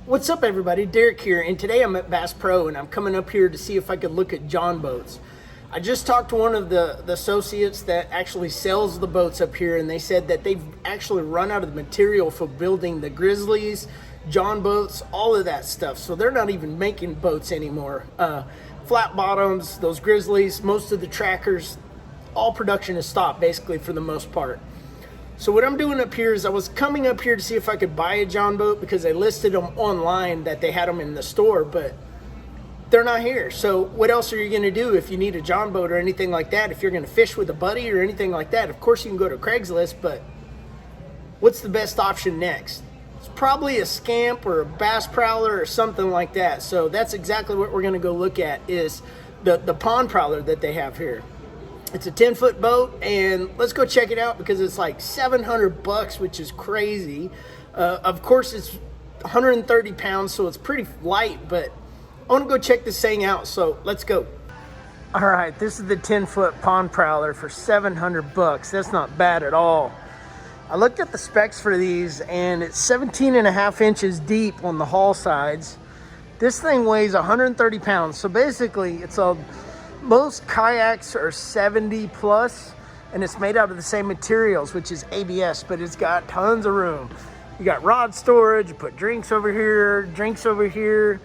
What's up, everybody? Derek here, and today I'm at Bass Pro, and I'm coming up here to see if I could look at John boats. I just talked to one of the associates that actually sells the boats up here, and they said that they've actually run out of the material for building the Grizzlies, John boats, all of that stuff. So they're not even making boats anymore. Flat bottoms, those Grizzlies, most of the trackers, all production is stopped basically for the most part. So what I'm doing up here is I was coming up here to see if I could buy a John boat because they listed them online that they had them in the store, but they're not here. So what else are you going to do if you need a John boat or anything like that? If you're going to fish with a buddy or anything like that, of course you can go to Craigslist, but what's the best option next? It's probably a Scamp or a Bass Prowler or something like that. So that's exactly what we're going to go look at, is the Pond Prowler that they have here. It's a 10-foot boat, and let's go check it out because it's like $700, which is crazy. Of course, it's 130 pounds, so it's pretty light, but I want to go check this thing out, so let's go. All right, this is the 10-foot Pond Prowler for $700. That's not bad at all. I looked at the specs for these, and it's 17.5 inches deep on the hull sides. This thing weighs 130 pounds, so basically it's a... Most kayaks are 70 plus, and it's made out of the same materials, which is ABS, but it's got tons of room. You got rod storage, you put drinks over here,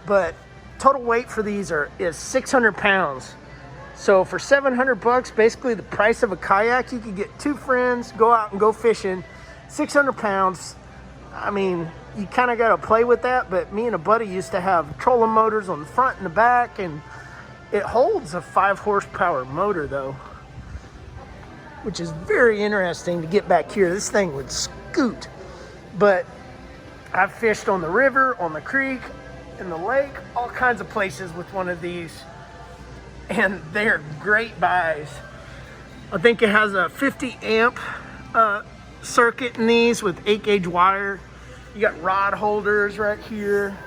but total weight for these is 600 pounds. So for $700, basically the price of a kayak, you could get two friends, go out and go fishing. 600 pounds, I mean, you kind of got to play with that, but me and a buddy used to have trolling motors on the front and the back, and it holds a 5 horsepower motor though, which is very interesting to get back here. This thing would scoot, but I've fished on the river, on the creek, in the lake, all kinds of places with one of these, and they're great buys. I think it has a 50 amp circuit in these with 8-gauge wire. You got rod holders right here.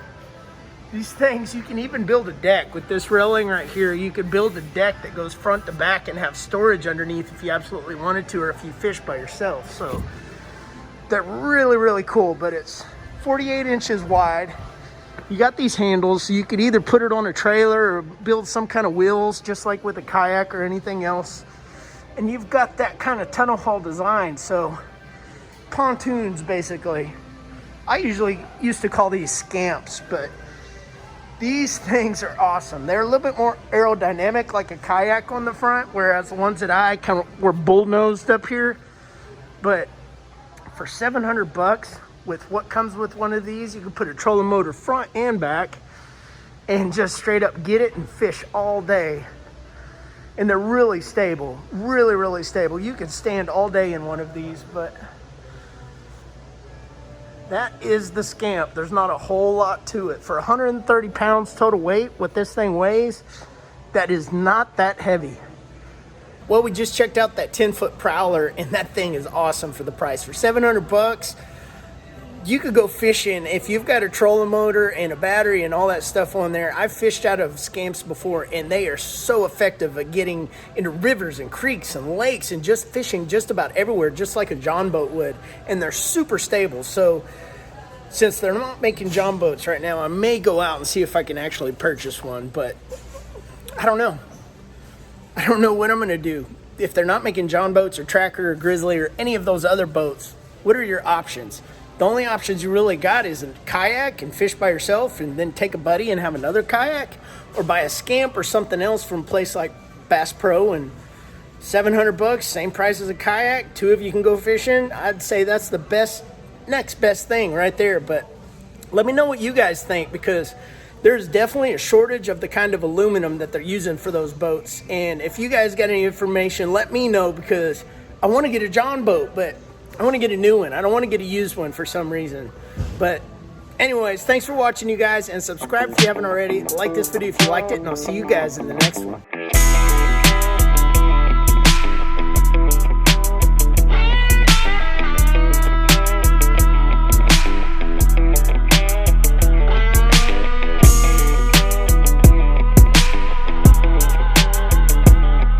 These things, you can even build a deck with this railing right here. You could build a deck that goes front to back and have storage underneath if you absolutely wanted to, or if you fish by yourself. So they're really, really cool, but it's 48 inches wide. You got these handles, so you could either put it on a trailer or build some kind of wheels, just like with a kayak or anything else. And you've got that kind of tunnel hull design, so pontoons basically. I usually used to call these Scamps, but these things are awesome. They're a little bit more aerodynamic, like a kayak on the front, whereas the ones that I kind of were bull-nosed up here. But for $700, with what comes with one of these, you can put a trolling motor front and back and just straight up get it and fish all day. And they're really stable, really, really stable. You can stand all day in one of these, but that is the Scamp. There's not a whole lot to it. For 130 pounds total weight, what this thing weighs, that is not that heavy. Well, we just checked out that 10-foot Prowler, and that thing is awesome for the price. For $700, you could go fishing. If you've got a trolling motor and a battery and all that stuff on there, I've fished out of Scamps before, and they are so effective at getting into rivers and creeks and lakes and just fishing just about everywhere, just like a John boat would. And they're super stable. So since they're not making John boats right now, I may go out and see if I can actually purchase one, but I don't know. I don't know what I'm going to do. If they're not making John boats or Tracker or Grizzly or any of those other boats, what are your options? The only options you really got is a kayak and fish by yourself and then take a buddy and have another kayak, or buy a Scamp or something else from a place like Bass Pro, and $700, same price as a kayak. Two of you can go fishing. I'd say that's the next best thing right there. But let me know what you guys think, because there's definitely a shortage of the kind of aluminum that they're using for those boats. And if you guys got any information, let me know, because I want to get a John boat, but I want to get a new one. I don't want to get a used one for some reason. But anyways, thanks for watching, you guys, and subscribe if you haven't already. Like this video if you liked it, and I'll see you guys in the next one.